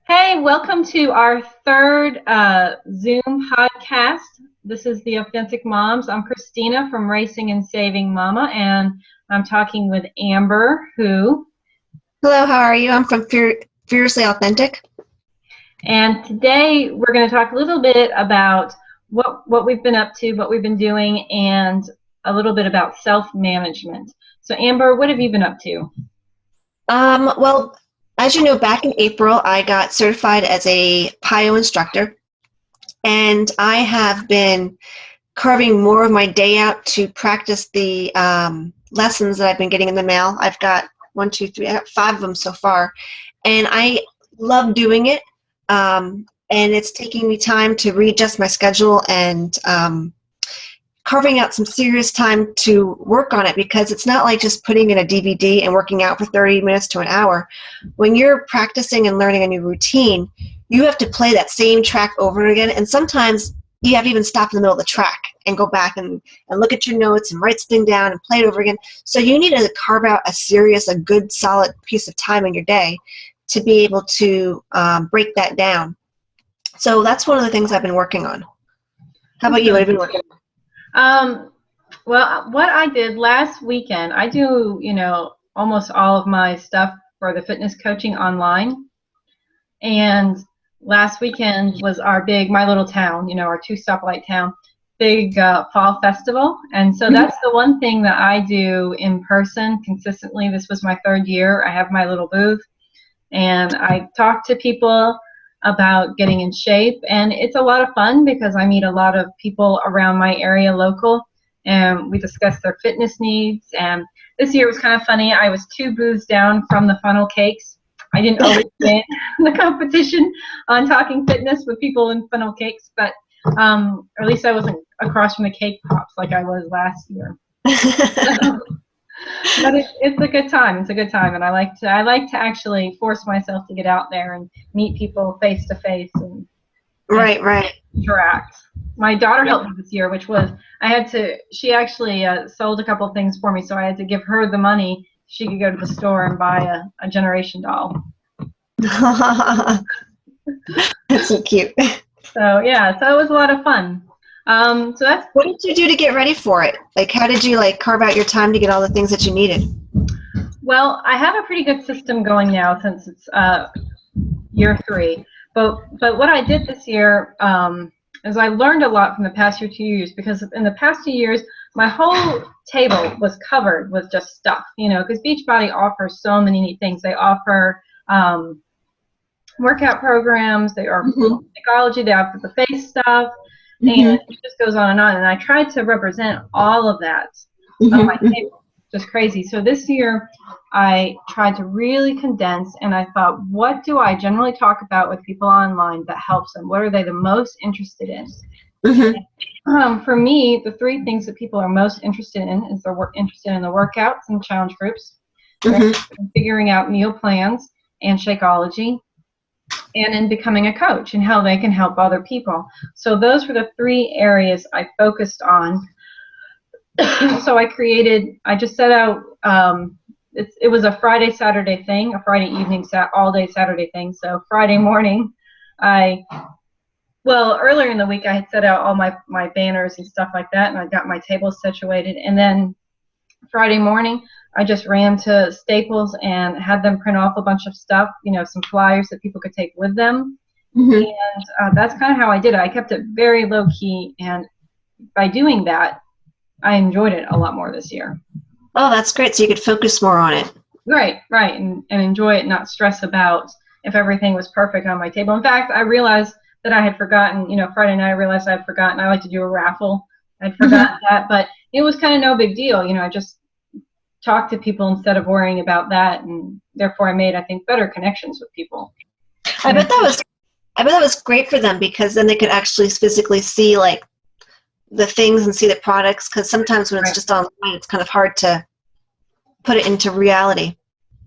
Hey, welcome to our third Zoom podcast. This is the Authentic Moms. I'm Christina from Racing and Saving Mama, and I'm talking with Amber, Hello, how are you? I'm from Fiercely Authentic. and today we're going to talk a little bit about what we've been up to, what we've been doing, and a little bit about self-management. So, Amber, what have you been up to? Well, as you know, back in April, I got certified as a PIO instructor, and I have been carving more of my day out to practice the lessons that I've been getting in the mail. I've got I got 5 of them so far, and I love doing it. And it's taking me time to readjust my schedule and carving out some serious time to work on it, because it's not like just putting in a DVD and working out for 30 minutes to an hour. When you're practicing and learning a new routine, you have to play that same track over and again, and sometimes you have to even stop in the middle of the track and go back and look at your notes and write something down and play it over again. So you need to carve out a good, solid piece of time in your day to be able to break that down. So that's one of the things I've been working on. How about you? What have you been working on? Well, what I did last weekend, I do, almost all of my stuff for the fitness coaching online. And last weekend was our big, my little town, our 2 stoplight town, big fall festival. And so that's the one thing that I do in person consistently. This was my 3rd year. I have my little booth, and I talk to people about getting in shape, and it's a lot of fun because I meet a lot of people around my area local, and we discuss their fitness needs. And this year was kind of funny. I was 2 booths down from the funnel cakes. I didn't always win the competition on talking fitness with people in funnel cakes, but or at least I wasn't across from the cake pops like I was last year. But it's a good time. It's a good time, and I like to actually force myself to get out there and meet people face to face and Right. interact. My daughter helped me this year, which was she actually sold a couple of things for me, so I had to give her the money. She could go to the store and buy a generation doll. That's so cute. So yeah, so it was a lot of fun. So that's. What did you do to get ready for it? Like, how did you carve out your time to get all the things that you needed? Well, I have a pretty good system going now since it's year 3. But what I did this year is I learned a lot from the past 2 years, because in the past 2 years my whole table was covered with just stuff, because Beachbody offers so many neat things. They offer workout programs, they offer psychology, they offer the face stuff, and it just goes on. And I tried to represent all of that on my table. Just crazy. So this year I tried to really condense, and I thought, what do I generally talk about with people online that helps them? What are they the most interested in? For me, the 3 things that people are most interested in is they're interested in the workouts and challenge groups, figuring out meal plans and Shakeology, and in becoming a coach and how they can help other people. So those were the 3 areas I focused on. So I just set out, it was a Friday, Saturday thing, a Friday evening, all day Saturday thing. So Friday morning, earlier in the week I had set out all my banners and stuff like that, and I got my table situated. And then Friday morning, I just ran to Staples and had them print off a bunch of stuff, some flyers that people could take with them. And that's kind of how I did it. I kept it very low key, and by doing that, I enjoyed it a lot more this year. Oh, that's great. So you could focus more on it. Right, and enjoy it, not stress about if everything was perfect on my table. In fact, I realized that I had forgotten, Friday night I realized I had forgotten. I like to do a raffle. I'd forgotten that, but it was kind of no big deal. I just talked to people instead of worrying about that, and therefore I made, I think, better connections with people. I bet that was great for them, because then they could actually physically see the things and see the products, because sometimes when it's just online, it's kind of hard to put it into reality.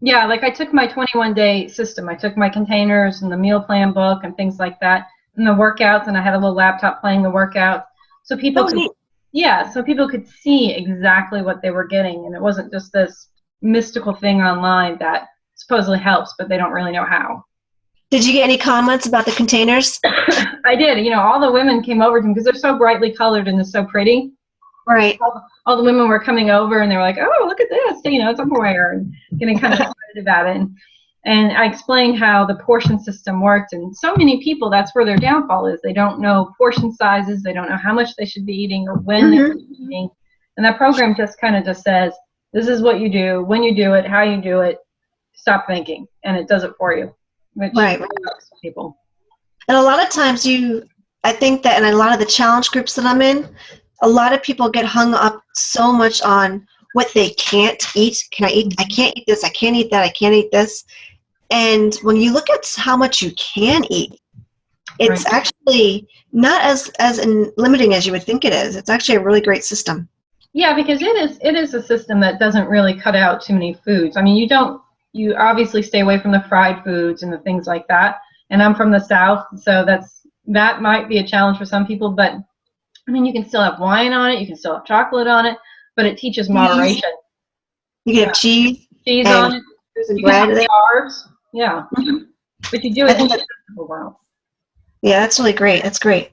Yeah, I took my 21-day system. I took my containers and the meal plan book and things like that, and the workouts, and I had a little laptop playing the workouts, so people could see exactly what they were getting, and it wasn't just this mystical thing online that supposedly helps, but they don't really know how. Did you get any comments about the containers? I did. All the women came over to me because they're so brightly colored and they're so pretty. Right. All the women were coming over and they were like, "Oh, look at this! It's Tupperware," and getting kind of excited about it. And I explained how the portion system worked, and so many people, that's where their downfall is. They don't know portion sizes, they don't know how much they should be eating or when they should be eating. And that program just kind of just says, this is what you do, when you do it, how you do it, stop thinking, and it does it for you, which right. helps people. And a lot of times I think that in a lot of the challenge groups that I'm in, a lot of people get hung up so much on what they can't eat. Can I eat? I can't eat this. I can't eat that. I can't eat this. And when you look at how much you can eat, it's Right. actually not as limiting as you would think it is. It's actually a really great system. Yeah, because it is a system that doesn't really cut out too many foods. I mean, you obviously stay away from the fried foods and the things like that. And I'm from the South, so that might be a challenge for some people. But I mean, you can still have wine on it, you can still have chocolate on it, but it teaches moderation. You can have cheese on it. You can have carbs. Yeah. Mm-hmm. But you do it in a sensible amount. Yeah, that's really great. That's great.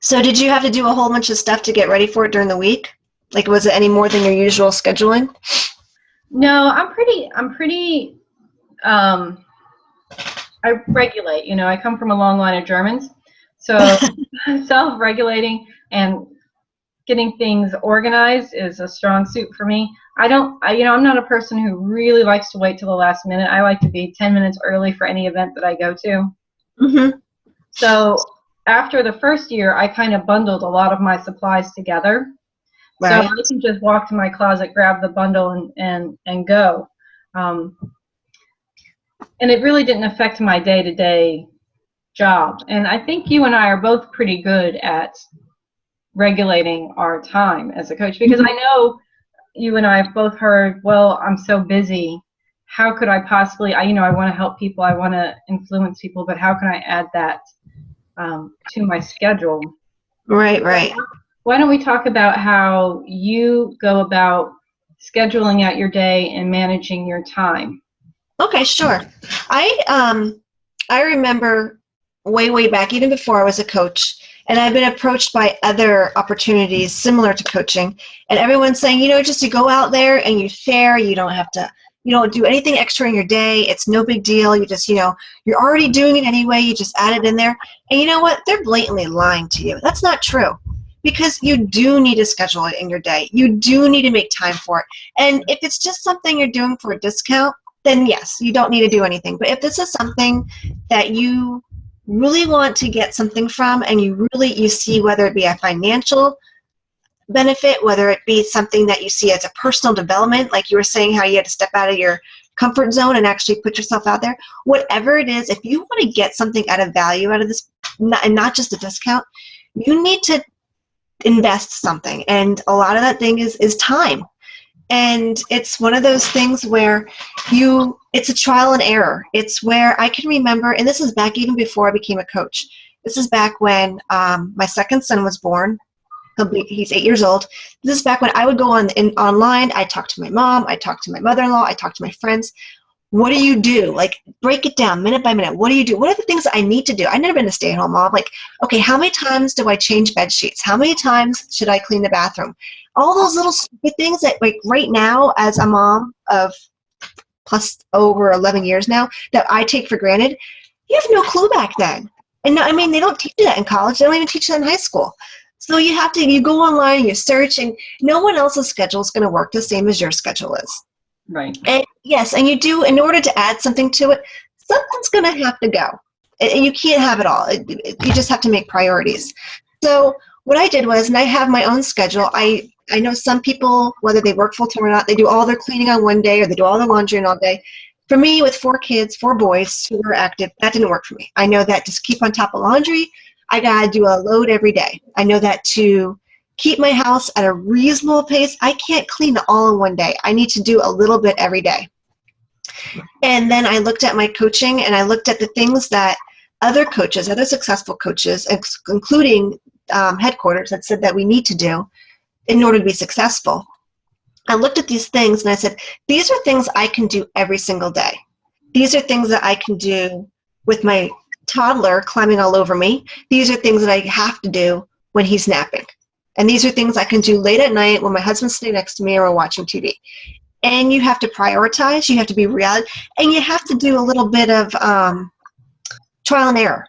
So did you have to do a whole bunch of stuff to get ready for it during the week? Like, was it any more than your usual scheduling? No, I'm pretty, I regulate, I come from a long line of Germans. So self-regulating and getting things organized is a strong suit for me. I'm not a person who really likes to wait till the last minute. I like to be 10 minutes early for any event that I go to. Mm-hmm. So after the first year, I kind of bundled a lot of my supplies together. Right. So I can just walk to my closet, grab the bundle, and go. And it really didn't affect my day-to-day job. And I think you and I are both pretty good at regulating our time as a coach, because I know you and I have both heard, well, I'm so busy. How could I possibly, I want to help people, I want to influence people, but how can I add that to my schedule? Right. Why don't we talk about how you go about scheduling out your day and managing your time? Okay, sure. I remember way back, even before I was a coach, and I've been approached by other opportunities similar to coaching, and everyone's saying, just you go out there and you share. You don't do anything extra in your day. It's no big deal. You just, you're already doing it anyway. You just add it in there. And you know what? They're blatantly lying to you. That's not true. Because you do need to schedule it in your day. You do need to make time for it. And if it's just something you're doing for a discount, then yes, you don't need to do anything. But if this is something that you really want to get something from, and you see whether it be a financial benefit, whether it be something that you see as a personal development, like you were saying how you had to step out of your comfort zone and actually put yourself out there, whatever it is, if you want to get something out of value out of this, and not just a discount, you need to invest something. And a lot of that thing is time. And it's one of those things where it's a trial and error. It's where I can remember, and this is back even before I became a coach. This is back when my second son was born. He's 8 years old. This is back when I would go online. I talked to my mom. I talked to my mother-in-law. I talked to my friends. What do you do? Like, break it down minute by minute. What do you do? What are the things that I need to do? I've never been a stay-at-home mom. Like, okay, how many times do I change bed sheets? How many times should I clean the bathroom? All those little stupid things that, like, right now, as a mom of plus over 11 years now, that I take for granted, you have no clue back then. And I mean, they don't teach you that in college. They don't even teach you that in high school. So you go online and you search, and no one else's schedule is going to work the same as your schedule is. Right. And yes, and you do, in order to add something to it, something's going to have to go. And you can't have it all. You just have to make priorities. So what I did was, and I have my own schedule. I know some people, whether they work full-time or not, they do all their cleaning on one day, or they do all their laundry on all day. For me, with 4 kids, 4 boys who are active, that didn't work for me. I know that to keep on top of laundry, I got to do a load every day. I know that to keep my house at a reasonable pace, I can't clean all in one day. I need to do a little bit every day. And then I looked at my coaching, and I looked at the things that other coaches, other successful coaches, including headquarters, that said that we need to do in order to be successful. I looked at these things and I said, these are things I can do every single day. These are things that I can do with my toddler climbing all over me. These are things that I have to do when he's napping. And these are things I can do late at night when my husband's sitting next to me or we're watching TV. And you have to prioritize, you have to be reality, and you have to do a little bit of trial and error.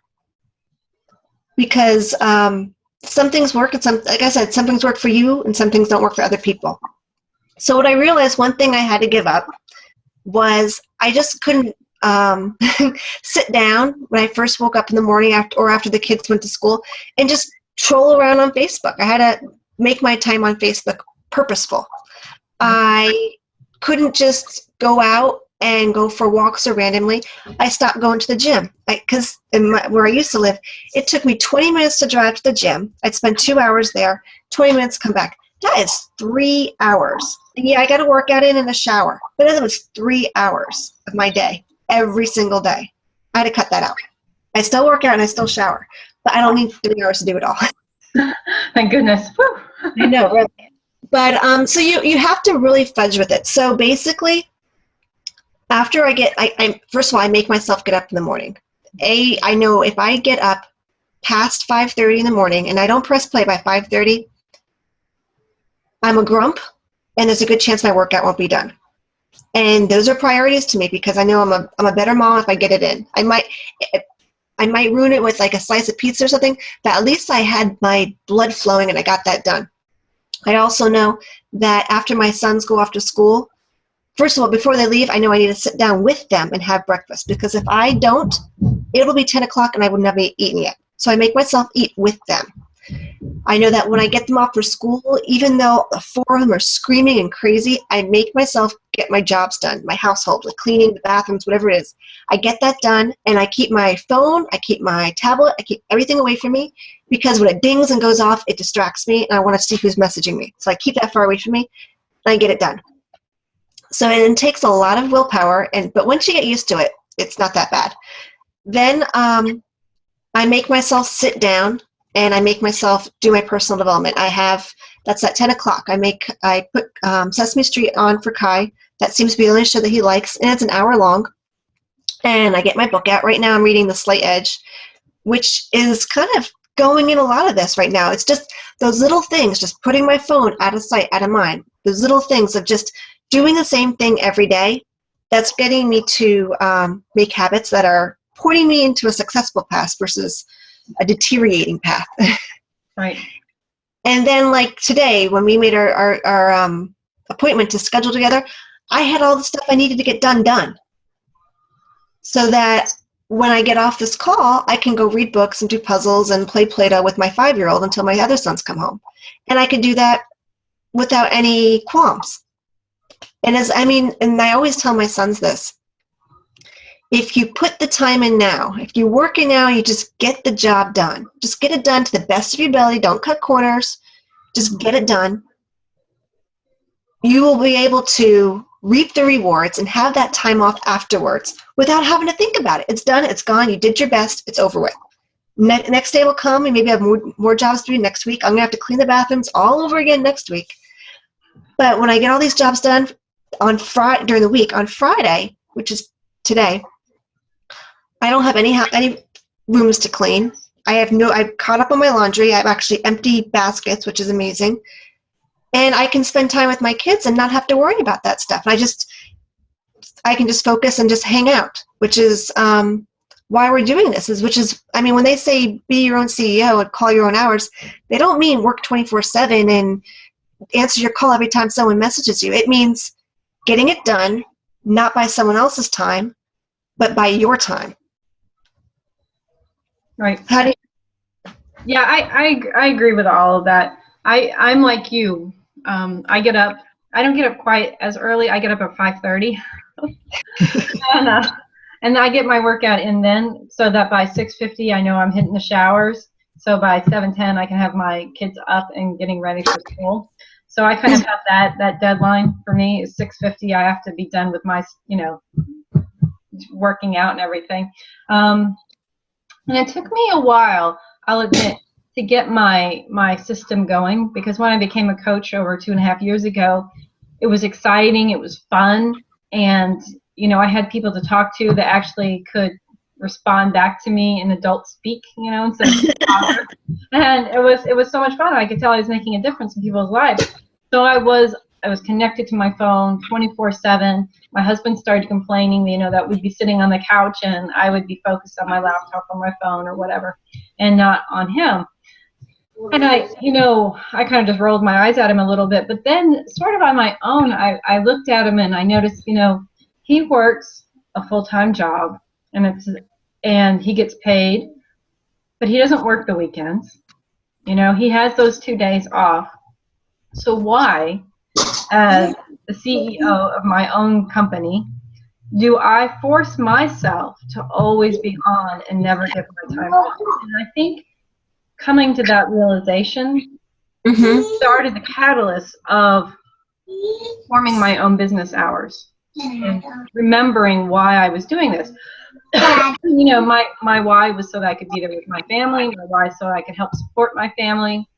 Because some things work and like I said, some things work for you and some things don't work for other people. So what I realized, one thing I had to give up was I just couldn't sit down when I first woke up in the morning after the kids went to school and just troll around on Facebook. I had to make my time on Facebook purposeful. I couldn't just go out and go for walks or randomly. I stopped going to the gym because where I used to live, it took me 20 minutes to drive to the gym. I'd spend 2 hours there, 20 minutes come back. That is 3 hours. And yeah, I got to work out in the shower, but that was 3 hours of my day, every single day. I had to cut that out. I still work out and I still shower, but I don't need 3 hours to do it all. Thank goodness. Whew. I know, really. But so you have to really fudge with it. So basically, after I first of all, I make myself get up in the morning. I know if I get up past 5:30 in the morning and I don't press play by 5:30, I'm a grump, and there's a good chance my workout won't be done. And those are priorities to me because I know I'm a better mom if I get it in. I might ruin it with like a slice of pizza or something, but at least I had my blood flowing and I got that done. I also know that after my sons go off to school, first of all, before they leave, I know I need to sit down with them and have breakfast because if I don't, it'll be 10 o'clock and I would never eaten yet. So I make myself eat with them. I know that when I get them off for school, even though the 4 of them are screaming and crazy, I make myself get my jobs done, my household, like cleaning the bathrooms, whatever it is. I get that done, and I keep my phone, I keep my tablet, I keep everything away from me because when it dings and goes off, it distracts me, and I want to see who's messaging me. So I keep that far away from me, and I get it done. So it takes a lot of willpower, but once you get used to it, it's not that bad. Then I make myself sit down, and I make myself do my personal development. That's at 10 o'clock. I put Sesame Street on for Kai. That seems to be the only show that he likes, and it's an hour long. And I get my book out. Right now I'm reading The Slight Edge, which is kind of going in a lot of this right now. It's just those little things, just putting my phone out of sight, out of mind. Those little things of just doing the same thing every day. That's getting me to make habits that are pointing me into a successful path versus a deteriorating path. Right. And then like today, when we made our appointment to schedule together, I had all the stuff I needed to get done. So that when I get off this call, I can go read books and do puzzles and play Play-Doh with my 5-year-old until my other sons come home. And I can do that without any qualms. And I always tell my sons this. If you put the time in now, if you're working now, you just get the job done. Just get it done to the best of your ability. Don't cut corners. Just get it done. You will be able to reap the rewards and have that time off afterwards without having to think about it. It's done. It's gone. You did your best. It's over with. Next day will come and maybe I have more jobs to do next week. I'm going to have to clean the bathrooms all over again next week. But when I get all these jobs done on during the week, on Friday, which is today, I don't have any rooms to clean. I've caught up on my laundry. I have actually empty baskets, which is amazing. And I can spend time with my kids and not have to worry about that stuff. I can just focus and just hang out, which is why we're doing this. When they say be your own CEO and call your own hours, they don't mean work 24/7 and answer your call every time someone messages you. It means getting it done, not by someone else's time, but by your time. Right. Yeah, I agree with all of that. I'm like you. I get up. I don't get up quite as early. I get up at 5:30, and I get my workout in then, so that by 6:50 I know I'm hitting the showers. So by 7:10 I can have my kids up and getting ready for school. So I kind of have that deadline for me is 6:50. I have to be done with my working out and everything. And it took me a while, I'll admit, to get my system going, because when I became a coach over 2.5 years ago, it was exciting, it was fun, and I had people to talk to that actually could respond back to me in adult speak, instead of father. And it was so much fun. I could tell I was making a difference in people's lives. So I was connected to my phone 24/7. My husband started complaining, that we'd be sitting on the couch and I would be focused on my laptop or my phone or whatever, and not on him. And I kind of just rolled my eyes at him a little bit, but then sort of on my own, I looked at him and I noticed, he works a full-time job and he gets paid, but he doesn't work the weekends. He has those 2 days off. So why, as the CEO of my own company, do I force myself to always be on and never give my time off? And I think coming to that realization started the catalyst of forming my own business hours and remembering why I was doing this. My why was so that I could be there with my family. My why so I could help support my family.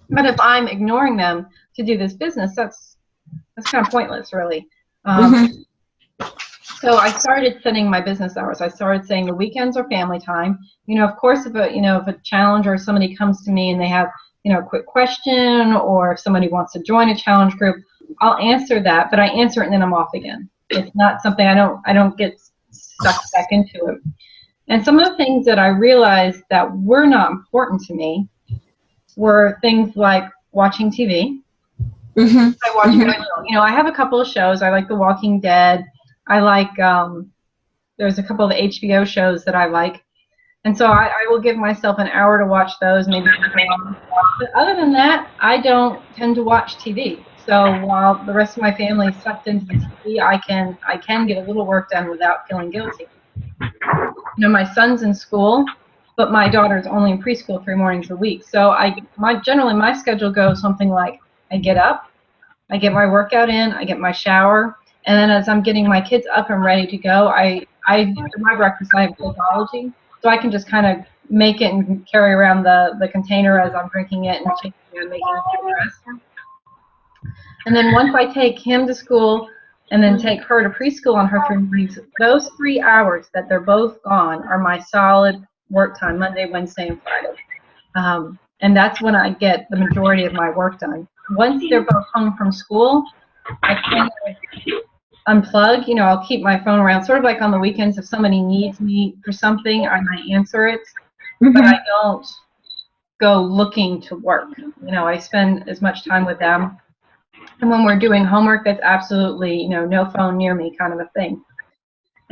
But if I'm ignoring them to do this business, that's kind of pointless, really. So I started setting my business hours. I started saying the weekends are family time. Of course, if a challenge or somebody comes to me and they have a quick question, or if somebody wants to join a challenge group, I'll answer that. But I answer it and then I'm off again. It's not something I don't get sucked back into it. And some of the things that I realized that were not important to me were things like watching TV. I watch very little. I have a couple of shows. I like The Walking Dead. I like, there's a couple of HBO shows that I like. And so I will give myself an hour to watch those, maybe. But other than that, I don't tend to watch TV. So while the rest of my family is sucked into the TV, I can get a little work done without feeling guilty. My son's in school, but my daughter's only in preschool 3 mornings a week. So generally my schedule goes something like, I get up, I get my workout in, I get my shower, and then as I'm getting my kids up and ready to go, for my breakfast I have Goldology, so I can just kind of make it and carry around the container as I'm drinking it and shaking it and making it progress. And then once I take him to school and then take her to preschool on her 3 mornings, those 3 hours that they're both gone are my solid work time, Monday, Wednesday, and Friday. And that's when I get the majority of my work done. Once they're both home from school, I kind of unplug. I'll keep my phone around, sort of like on the weekends. If somebody needs me for something, I might answer it, but I don't go looking to work. I spend as much time with them. And when we're doing homework, that's absolutely, no phone near me kind of a thing.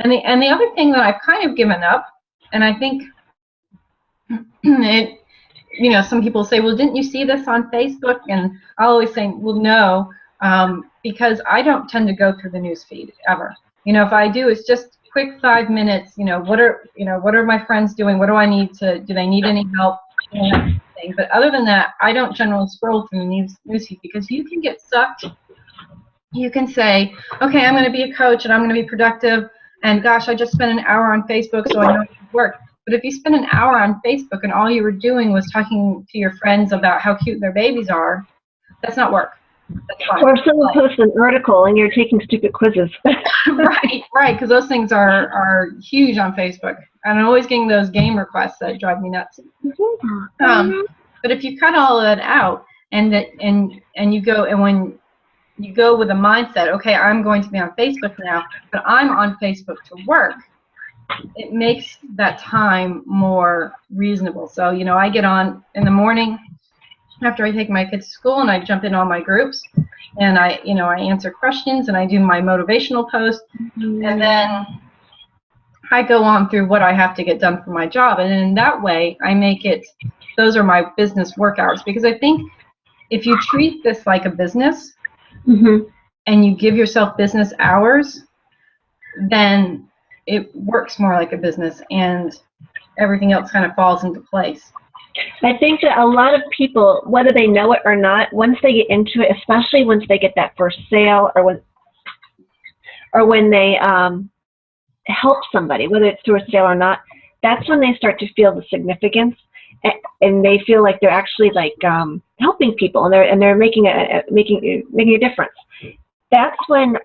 And the other thing that I've kind of given up, and I think some people say, well, didn't you see this on Facebook? And I always say, well, no, because I don't tend to go through the news feed ever. If I do, it's just quick 5 minutes. What are my friends doing? What do I need do they need any help? But other than that, I don't generally scroll through the news feed, because you can get sucked. You can say, okay, I'm going to be a coach and I'm going to be productive, and gosh, I just spent an hour on Facebook, so I know it should work. But if you spend an hour on Facebook and all you were doing was talking to your friends about how cute their babies are, that's not work. That's fine. Or if someone posts an article and you're taking stupid quizzes. Right, because those things are huge on Facebook. And I'm always getting those game requests that drive me nuts. But if you cut all of that out and you go, and when you go with a mindset, okay, I'm going to be on Facebook now, but I'm on Facebook to work, it makes that time more reasonable. So, I get on in the morning after I take my kids to school, and I jump in all my groups, and I answer questions, and I do my motivational post, and then I go on through what I have to get done for my job. And in that way, I make it, those are my business work hours, because I think if you treat this like a business and you give yourself business hours, then it works more like a business and everything else kind of falls into place. I think that a lot of people, whether they know it or not, once they get into it, especially once they get that first sale, or when they help somebody, whether it's through a sale or not, that's when they start to feel the significance, and they feel like they're actually like helping people, and they're making a difference. That's when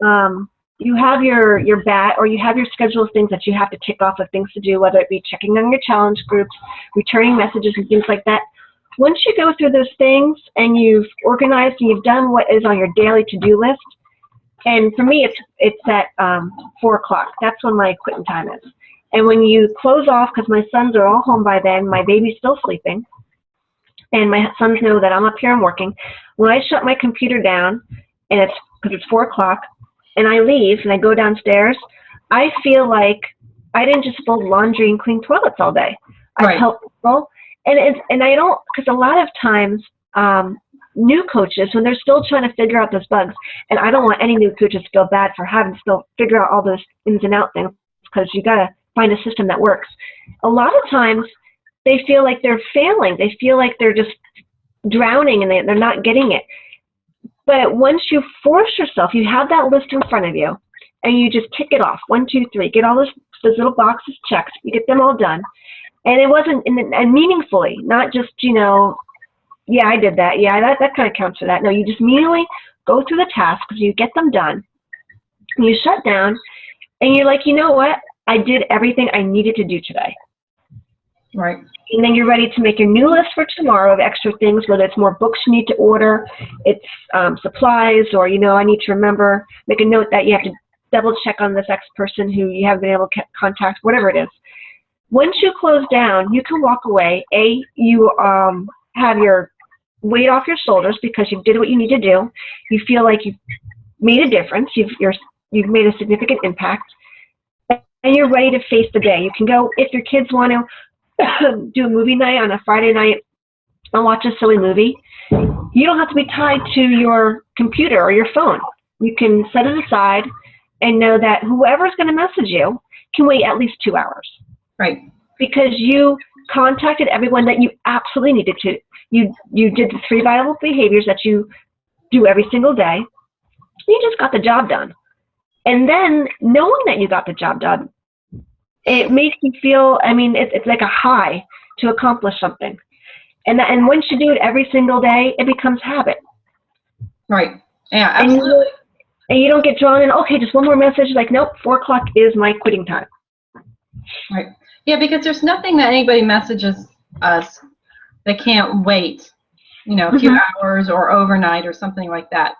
you have your bat, or you have your schedule of things that you have to tick off of things to do, whether it be checking on your challenge groups, returning messages, and things like that. Once you go through those things and you've organized and you've done what is on your daily to-do list, and for me it's at 4 o'clock. That's when my quitting time is. And when you close off, because my sons are all home by then, my baby's still sleeping, and my sons know that I'm up here and working. When I shut my computer down, and because it's 4 o'clock, and I leave and I go downstairs, I feel like I didn't just fold laundry and clean toilets all day. Right. I've helped people, and I don't, because a lot of times new coaches, when they're still trying to figure out those bugs, and I don't want any new coaches to feel bad for having to still figure out all those ins and out things, because you got to find a system that works. A lot of times they feel like they're failing. They feel like they're just drowning and they're not getting it. But once you force yourself, you have that list in front of you, and you just tick it off. 1, 2, 3. Get all those little boxes checked. You get them all done. And it wasn't, and meaningfully, not just, yeah, I did that. Yeah, that kind of counts for that. No, you just meaningfully go through the tasks, you get them done, and you shut down, and you're like, you know what? I did everything I needed to do today. Right. And then you're ready to make your new list for tomorrow of extra things, whether it's more books you need to order, it's supplies, or, I need to make a note that you have to double check on this X person who you haven't been able to contact, whatever it is. Once you close down, you can walk away. You have your weight off your shoulders because you did what you need to do. You feel like you've made a difference. You've made a significant impact. And you're ready to face the day. You can go, if your kids want to do a movie night on a Friday night and watch a silly movie, you don't have to be tied to your computer or your phone. You can set it aside and know that whoever's going to message you can wait at least 2 hours. Right. Because you contacted everyone that you absolutely needed to. You did the 3 vital behaviors that you do every single day. You just got the job done. And then knowing that you got the job done, it makes you feel, it's like a high to accomplish something. And once you do it every single day, it becomes habit. Right. Yeah, absolutely. And you don't get drawn in, okay, just one more message, like, nope, 4 o'clock is my quitting time. Right. Yeah, because there's nothing that anybody messages us that can't wait, a few hours or overnight or something like that.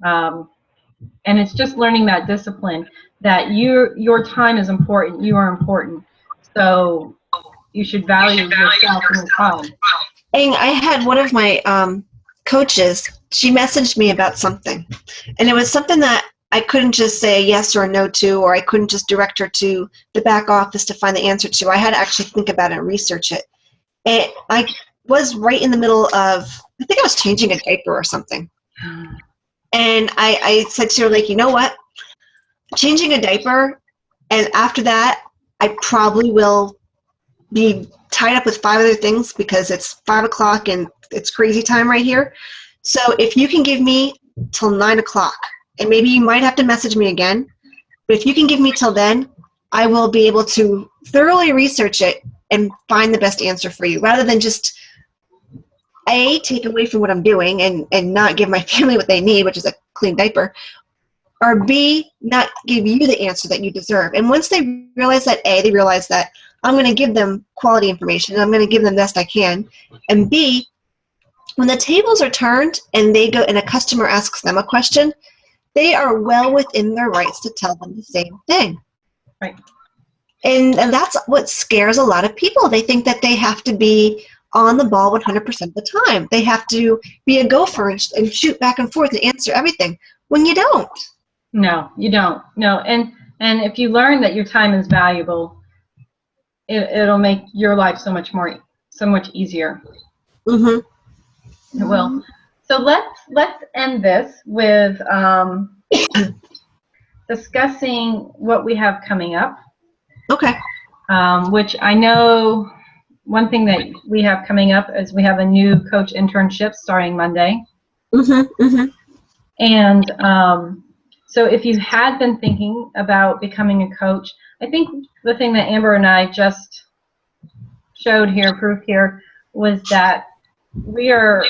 And it's just learning that discipline that your time is important. You are important. So you should value yourself and your time. And I had one of my coaches, she messaged me about something. And it was something that I couldn't just say yes or no to, or I couldn't just direct her to the back office to find the answer to. I had to actually think about it and research it. And I was right in the middle of, I think I was changing a diaper or something. And I said to her, like, you know what? Changing a diaper, and after that, I probably will be tied up with 5 other things because it's 5 o'clock and it's crazy time right here. So if you can give me till 9 o'clock, and maybe you might have to message me again, but if you can give me till then, I will be able to thoroughly research it and find the best answer for you, rather than just A, take away from what I'm doing and not give my family what they need, which is a clean diaper, or B, not give you the answer that you deserve. And once they realize that, A, they realize that I'm going to give them quality information, and I'm going to give them the best I can, and B, when the tables are turned and they go and a customer asks them a question, they are well within their rights to tell them the same thing. Right. And that's what scares a lot of people. They think that they have to be on the ball 100% of the time. They have to be a gopher and shoot back and forth and answer everything, when you don't. No, you don't. No, and if you learn that your time is valuable, it'll make your life so much easier. Mm-hmm. It will. So let's end this with discussing what we have coming up. Okay. Which I know one thing that we have coming up is we have a new coach internship starting Monday. Mm-hmm. Mm-hmm. And so if you had been thinking about becoming a coach, I think the thing that Amber and I just showed here, proof here, was that we are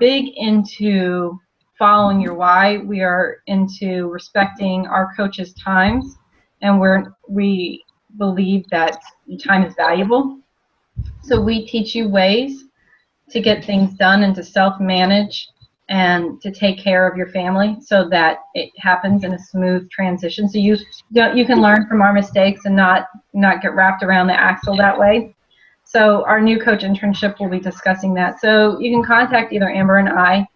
big into following your why. We are into respecting our coaches' times, and we believe that time is valuable. So we teach you ways to get things done and to self-manage and to take care of your family so that it happens in a smooth transition. So you can learn from our mistakes and not get wrapped around the axle that way. So our new coach internship will be discussing that. So you can contact either Amber and I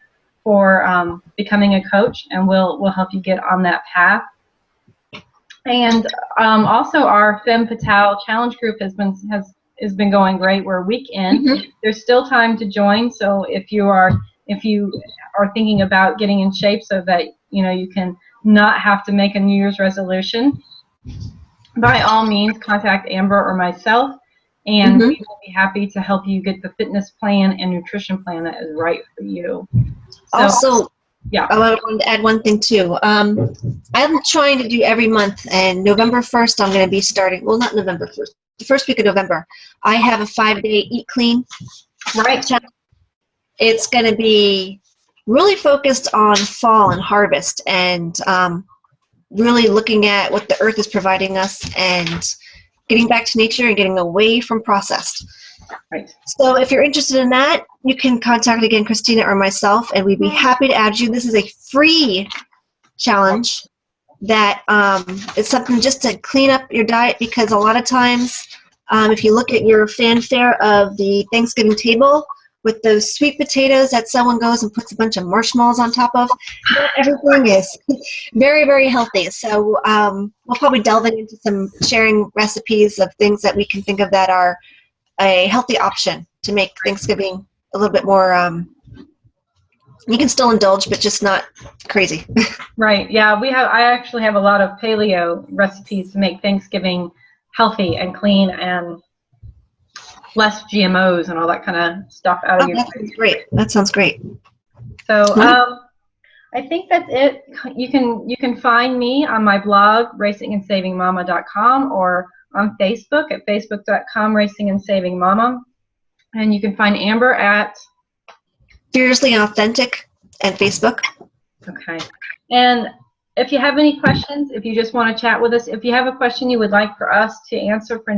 for becoming a coach, and we'll help you get on that path. And also our Femme Fatale Challenge group has been going great. We're a week in. Mm-hmm. There's still time to join. So if you are thinking about getting in shape so that you can not have to make a New Year's resolution, by all means contact Amber or myself, and we will be happy to help you get the fitness plan and nutrition plan that is right for you. So, also, yeah. I wanted to add one thing too. I'm trying to do every month, and November 1st I'm going to be starting. Well, not November 1st. The first week of November, I have a 5-day Eat Clean. Right. It's going to be really focused on fall and harvest, and really looking at what the earth is providing us and getting back to nature and getting away from processed. Right. So if you're interested in that, you can contact again Christina or myself, and we'd be happy to add you. This is a free challenge that is something just to clean up your diet, because a lot of times if you look at your fanfare of the Thanksgiving table with those sweet potatoes that someone goes and puts a bunch of marshmallows on top of, not everything is very, very healthy. So we'll probably delve into some sharing recipes of things that we can think of that are a healthy option to make Thanksgiving a little bit more, you can still indulge, but just not crazy. Right. Yeah, I actually have a lot of paleo recipes to make Thanksgiving healthy and clean and less GMOs and all that kind of stuff out of your that sounds great. That sounds great. So I think that's it. You can find me on my blog, racingandsavingmama.com, or on Facebook at facebook.com/racingandsavingmama. And you can find Amber at Fiercely Authentic and Facebook. Okay. And if you have any questions, if you just want to chat with us, if you have a question you would like for us to answer for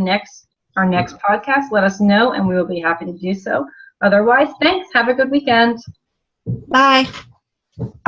our next podcast, let us know, and we will be happy to do so. Otherwise, thanks. Have a good weekend. Bye.